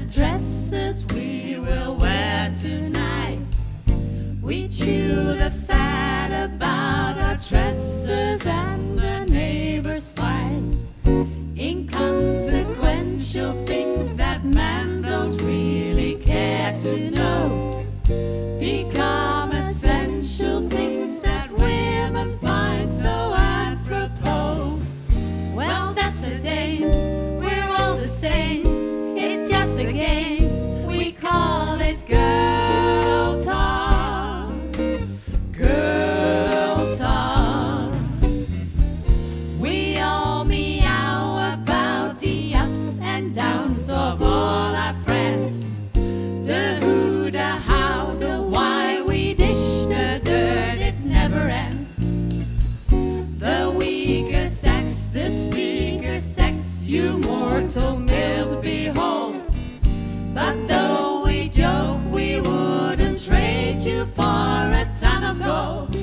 dresses we will wear tonight. We chew the fat about our tresses and the neighbors fight. Inconsequential things that men don't really care to know become essential things that women find so apropos. Well, that's a dame, we're all the same. It's just a game, we call it girl talk. Girl talk. We all meow about the ups and downs of all our friends. The who, the how, the why, we dish the dirt, it never ends. The weaker sex, the speaker sex, you mortal males behold. But though we joke, we wouldn't trade you for a ton of gold.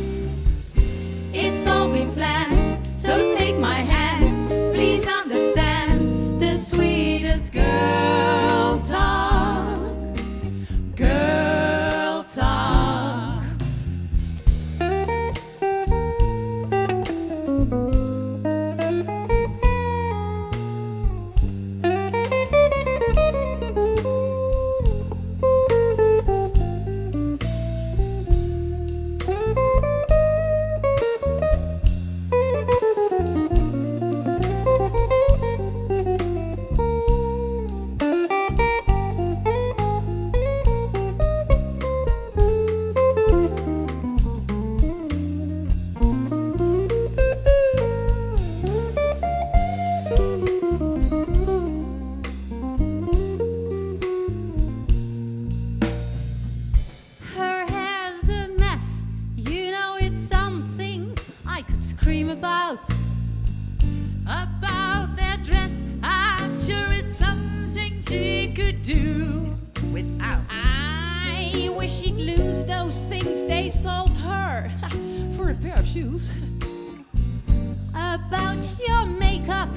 It's all been planned, so take my hand. Please understand the sweetest girl talk. Girl talk. Her hair's a mess, you know it's something I could scream about. About their dress, I'm sure it's something she could do without. I wish she'd lose those things they sold her for a pair of shoes. About your makeup,